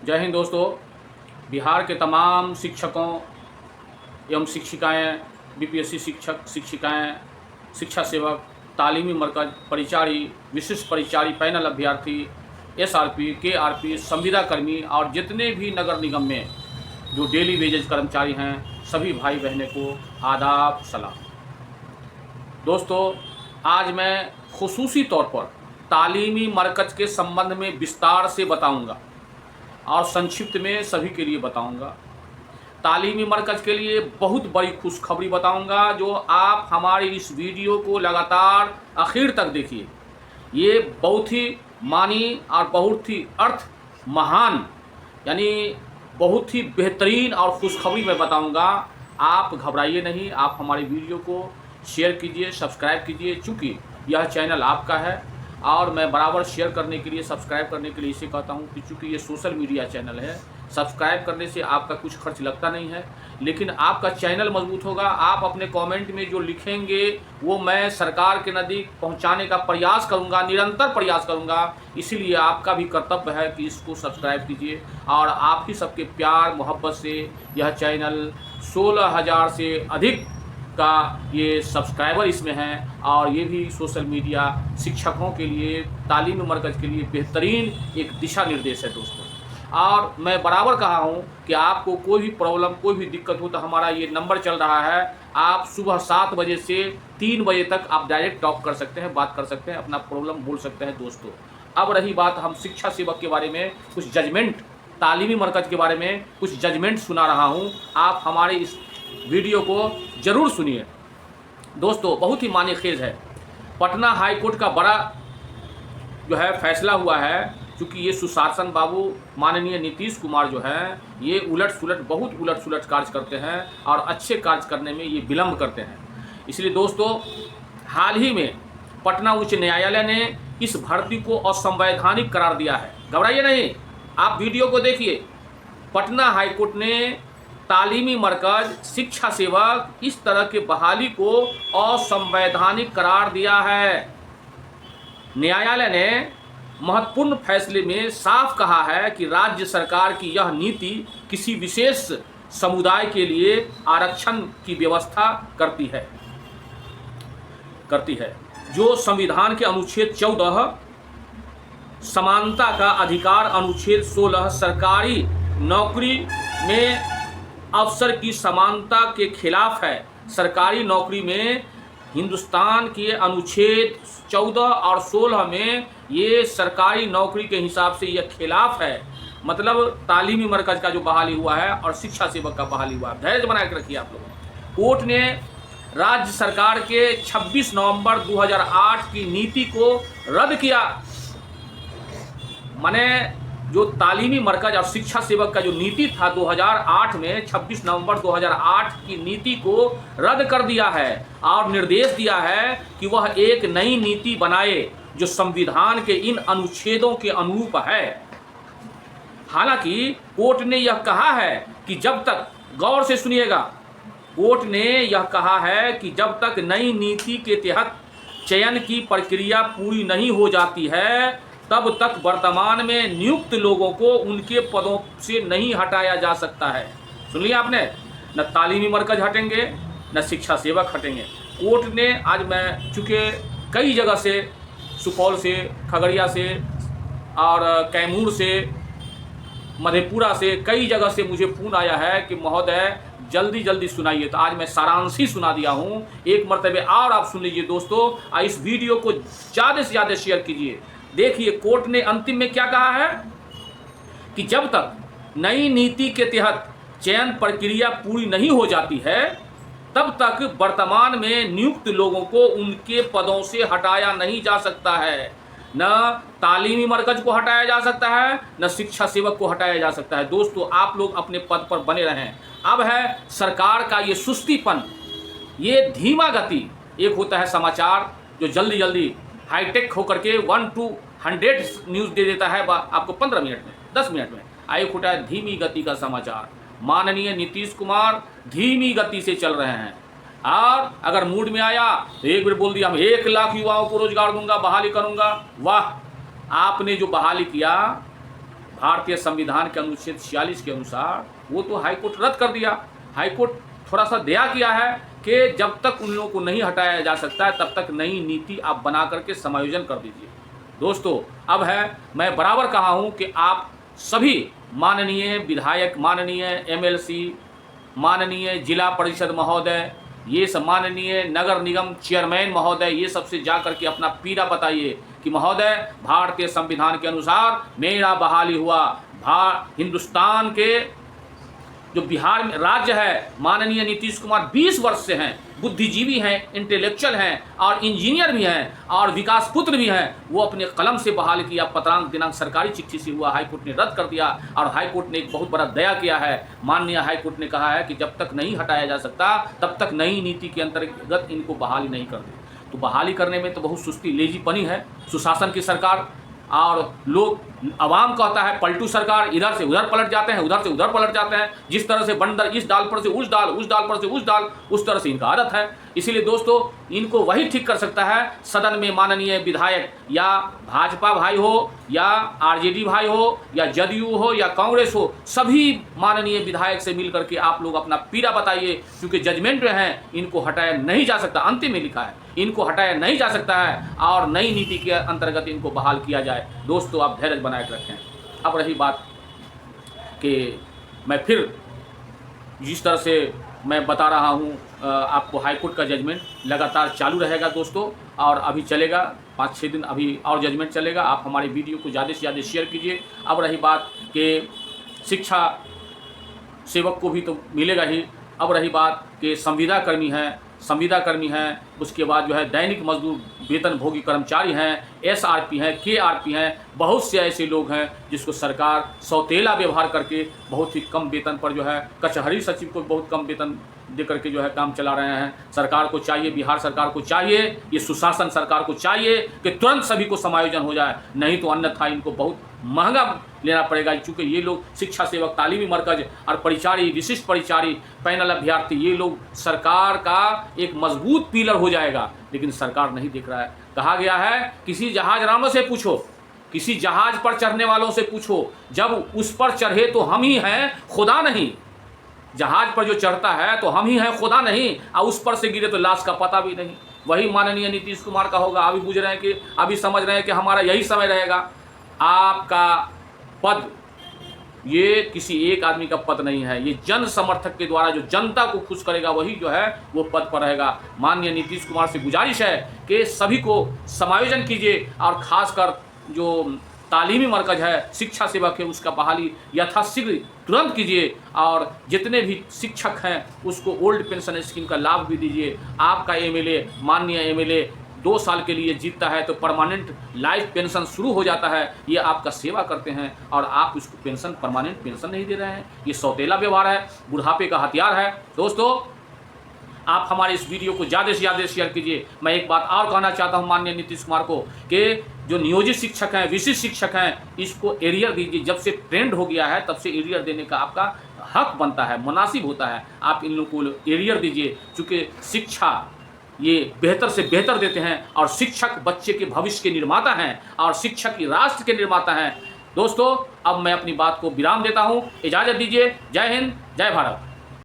जय हिंद दोस्तों। बिहार के तमाम शिक्षकों एवं शिक्षिकाएं, बीपीएससी शिक्षक शिक्षिकाएं, शिक्षा सेवक, तालीमी मरकज, परिचारी, विशिष्ट परिचारी, पैनल अभ्यर्थी, एसआरपी, केआरपी, संविदा कर्मी और जितने भी नगर निगम में जो डेली वेजेज कर्मचारी हैं, सभी भाई बहनों को आदाब सलाम। दोस्तों, आज मैं खुसूसी तौर पर तालीमी मरकज के संबंध में विस्तार से बताऊंगा और संक्षिप्त में सभी के लिए बताऊंगा। तालीमी मरकज के लिए बहुत बड़ी खुशखबरी बताऊंगा, जो आप हमारे इस वीडियो को लगातार आखिर तक देखिए। ये बहुत ही मानी और बहुत ही अर्थ महान, यानी बहुत ही बेहतरीन और खुशखबरी मैं बताऊंगा। आप घबराइए नहीं, आप हमारे वीडियो को शेयर कीजिए, सब्सक्राइब कीजिए। चूँकि यह चैनल आपका है और मैं बराबर शेयर करने के लिए, सब्सक्राइब करने के लिए इसे कहता हूं कि चूँकि ये सोशल मीडिया चैनल है, सब्सक्राइब करने से आपका कुछ खर्च लगता नहीं है, लेकिन आपका चैनल मजबूत होगा। आप अपने कमेंट में जो लिखेंगे वो मैं सरकार के नज़दीक पहुंचाने का प्रयास करूंगा, निरंतर प्रयास करूंगा। इसीलिए आपका भी कर्तव्य है कि इसको सब्सक्राइब कीजिए। और आप ही सबके प्यार मोहब्बत से यह चैनल 16,000 से अधिक का ये सब्सक्राइबर इसमें हैं, और ये भी सोशल मीडिया शिक्षकों के लिए, तालीमी मरकज के लिए बेहतरीन एक दिशा निर्देश है दोस्तों। और मैं बराबर कहा हूँ कि आपको कोई भी प्रॉब्लम, कोई भी दिक्कत हो तो हमारा ये नंबर चल रहा है। आप सुबह 7 बजे से 3 बजे तक आप डायरेक्ट टॉक कर सकते हैं, बात कर सकते हैं, अपना प्रॉब्लम बोल सकते हैं दोस्तों। अब रही बात हम शिक्षा सेवक के बारे में कुछ जजमेंट, तालीमी मरकज के बारे में कुछ जजमेंट सुना रहा हूँ। आप हमारे इस वीडियो को ज़रूर सुनिए दोस्तों। बहुत ही माने खेज है, पटना हाई कोर्ट का बड़ा जो है फैसला हुआ है। क्योंकि ये सुशासन बाबू माननीय नीतीश कुमार जो हैं, ये बहुत उलट सुलट कार्य करते हैं और अच्छे कार्य करने में ये विलम्ब करते हैं। इसलिए दोस्तों, हाल ही में पटना उच्च न्यायालय ने इस भर्ती को असंवैधानिक करार दिया है। घबराइए नहीं, आप वीडियो को देखिए। पटना हाई कोर्ट ने तालीमी मरकज, शिक्षा सेवक इस तरह के बहाली को असंवैधानिक करार दिया है। न्यायालय ने महत्वपूर्ण फैसले में साफ कहा है कि राज्य सरकार की यह नीति किसी विशेष समुदाय के लिए आरक्षण की व्यवस्था करती है, जो संविधान के अनुच्छेद 14 समानता का अधिकार, अनुच्छेद 16 सरकारी नौकरी में अवसर की समानता के खिलाफ है। सरकारी नौकरी में हिंदुस्तान के अनुच्छेद 14 और 16 में ये सरकारी नौकरी के हिसाब से यह खिलाफ है। मतलब तालीमी मरकज का जो बहाली हुआ है और शिक्षा सेवक का बहाली हुआ है। धैर्य बना के रखिए आप लोग। कोर्ट ने राज्य सरकार के 26 नवंबर 2008 की नीति को रद्द किया। माने जो तालीमी मरकज और शिक्षा सेवक का जो नीति था 2008 में, 26 नवंबर 2008 की नीति को रद्द कर दिया है और निर्देश दिया है कि वह एक नई नीति बनाए जो संविधान के इन अनुच्छेदों के अनुरूप है। हालांकि कोर्ट ने यह कहा है कि जब तक, गौर से सुनिएगा, कोर्ट ने यह कहा है कि जब तक नई नीति के तहत चयन की प्रक्रिया पूरी नहीं हो जाती है, तब तक वर्तमान में नियुक्त लोगों को उनके पदों से नहीं हटाया जा सकता है। सुन लिया आपने, न तालीमी मरकज हटेंगे न शिक्षा सेवक हटेंगे। कोर्ट ने आज, मैं चूँकि कई जगह से, सुपौल से, खगड़िया से और कैमूर से, मधेपुरा से, कई जगह से मुझे फ़ोन आया है कि महोदय जल्दी जल्दी सुनाइए। तो आज मैं सारांश ही सुना दिया हूँ। एक मरतबे और आप सुन लीजिए दोस्तों, और इस वीडियो को ज़्यादा से ज़्यादा शेयर कीजिए। देखिए कोर्ट ने अंतिम में क्या कहा है कि जब तक नई नीति के तहत चयन प्रक्रिया पूरी नहीं हो जाती है, तब तक वर्तमान में नियुक्त लोगों को उनके पदों से हटाया नहीं जा सकता है। न तालीमी मरकज को हटाया जा सकता है, न शिक्षा सेवक को हटाया जा सकता है। दोस्तों, आप लोग अपने पद पर बने रहें। अब है सरकार का ये सुस्तीपन, ये धीमा गति। एक होता है समाचार जो जल्दी जल्दी हाईटेक होकर के 1 to 100 न्यूज़ दे देता है आपको 15 मिनट में, 10 मिनट में। एक होता है धीमी गति का समाचार। माननीय नीतीश कुमार धीमी गति से चल रहे हैं, और अगर मूड में आया तो एक बार बोल दिया हम 1 लाख युवाओं को रोजगार दूंगा, बहाली करूंगा। वाह, आपने जो बहाली किया, भारतीय संविधान के अनुच्छेद 46 के अनुसार वो तो हाईकोर्ट रद्द कर दिया। हाईकोर्ट थोड़ा सा दया किया है कि जब तक उन लोगों को नहीं हटाया जा सकता है तब तक नई नीति आप बना करके समायोजन कर दीजिए। दोस्तों अब है, मैं बराबर कहा हूँ कि आप सभी माननीय विधायक, माननीय एमएलसी, माननीय जिला परिषद महोदय, ये सब माननीय नगर निगम चेयरमैन महोदय, ये सबसे जा करके अपना पीड़ा बताइए कि महोदय भारतीय संविधान के अनुसार मेरा बहाली हुआ। हिंदुस्तान के जो बिहार में राज्य है, माननीय नीतीश कुमार 20 वर्ष से हैं, बुद्धिजीवी हैं, इंटेलेक्चुअल हैं और इंजीनियर भी हैं और विकास पुत्र भी हैं, वो अपने कलम से बहाल किया। पत्रांक दिनांक सरकारी चिट्ठी से हुआ, हाईकोर्ट ने रद्द कर दिया और हाईकोर्ट ने एक बहुत बड़ा दया किया है। माननीय हाईकोर्ट ने कहा है कि जब तक नहीं हटाया जा सकता तब तक नई नीति के अंतर्गत इनको बहाली नहीं कर दे। तो बहाली करने में तो बहुत सुस्ती, लेजीपनी है सुशासन की सरकार। और लोग आवाम कहता है पलटू सरकार, इधर से उधर पलट जाते हैं, उधर से उधर पलट जाते हैं। जिस तरह से बंदर इस डाल पर से उस डाल, उस डाल पर से उस डाल, उस तरह से इनका आदत है। इसीलिए दोस्तों इनको वही ठीक कर सकता है सदन में माननीय विधायक, या भाजपा भाई हो या आरजेडी भाई हो या जदयू हो या कांग्रेस हो, सभी माननीय विधायक से मिल करके आप लोग अपना पीड़ा बताइए, क्योंकि जजमेंट में है इनको हटाया नहीं जा सकता। अंतिम में लिखा है इनको हटाया नहीं जा सकता है और नई नीति के अंतर्गत इनको बहाल किया जाए। दोस्तों आप धैर्य बनाए रखें। अब रही बात कि मैं फिर जिस तरह से मैं बता रहा हूँ आपको, हाईकोर्ट का जजमेंट लगातार चालू रहेगा दोस्तों, और अभी चलेगा 5-6 दिन अभी और जजमेंट चलेगा। आप हमारे वीडियो को ज़्यादा से ज़्यादा शेयर कीजिए। अब रही बात कि शिक्षा सेवक को भी तो मिलेगा ही। अब रही बात कि संविदा कर्मी हैं, उसके बाद जो है दैनिक मजदूर वेतन भोगी कर्मचारी हैं, एसआरपी हैं, केआरपी हैं, बहुत से ऐसे लोग हैं जिसको सरकार सौतेला व्यवहार करके बहुत ही कम वेतन पर जो है, कचहरी सचिव को बहुत कम वेतन दे करके जो है काम चला रहे हैं। सरकार को चाहिए, बिहार सरकार को चाहिए, ये सुशासन सरकार को चाहिए कि तुरंत सभी को समायोजन हो जाए, नहीं तो अन्यथा इनको बहुत महंगा लेना पड़ेगा। चूँकि ये लोग शिक्षा सेवक, तालीमी मरकज और परिचारी, विशिष्ट परिचारी, पैनल अभ्यर्थी, ये लोग सरकार का एक मजबूत पिलर हो जाएगा, लेकिन सरकार नहीं देख रहा है। कहा गया है किसी जहाज रानों से पूछो, किसी जहाज पर चढ़ने वालों से पूछो, जब उस पर चढ़े तो हम ही हैं, खुदा नहीं। जहाज पर जो चढ़ता है तो हम ही हैं, खुदा नहीं, और उस पर से गिरे तो लाश का पता भी नहीं। वही माननीय नीतीश कुमार का होगा। अभी बुझ रहे हैं कि, अभी समझ रहे हैं कि हमारा यही समय रहेगा। आपका पद ये किसी एक आदमी का पद नहीं है, ये जन समर्थक के द्वारा जो जनता को खुश करेगा वही जो है वो पद पर रहेगा। माननीय नीतीश कुमार से गुजारिश है कि सभी को समायोजन कीजिए, और खासकर जो तालीमी मरकज है, शिक्षा सेवक है, उसका बहाली यथाशीघ्र तुरंत कीजिए, और जितने भी शिक्षक हैं उसको ओल्ड पेंशन स्कीम का लाभ भी दीजिए। आपका एमएलए, माननीय एमएलए 2 साल के लिए जीतता है तो परमानेंट लाइफ पेंशन शुरू हो जाता है। ये आपका सेवा करते हैं और आप उसको पेंशन, परमानेंट पेंशन नहीं दे रहे हैं। ये सौतेला व्यवहार है, बुढ़ापे का हथियार है। दोस्तों आप हमारे इस वीडियो को ज़्यादा से ज़्यादा शेयर कीजिए। मैं एक बात और कहना चाहता हूं माननीय नीतीश कुमार को कि जो नियोजित शिक्षक हैं, विशिष्ट शिक्षक हैं, इसको एरियर दीजिए। जब से ट्रेंड हो गया है तब से एरियर देने का आपका हक बनता है, मुनासिब होता है। आप इन लोगों को एरियर दीजिए, चूँकि शिक्षा ये बेहतर से बेहतर देते हैं, और शिक्षक बच्चे के भविष्य के निर्माता हैं और शिक्षक ही राष्ट्र के निर्माता हैं। दोस्तों अब मैं अपनी बात को विराम देता हूँ, इजाज़त दीजिए। जय हिंद, जय भारत।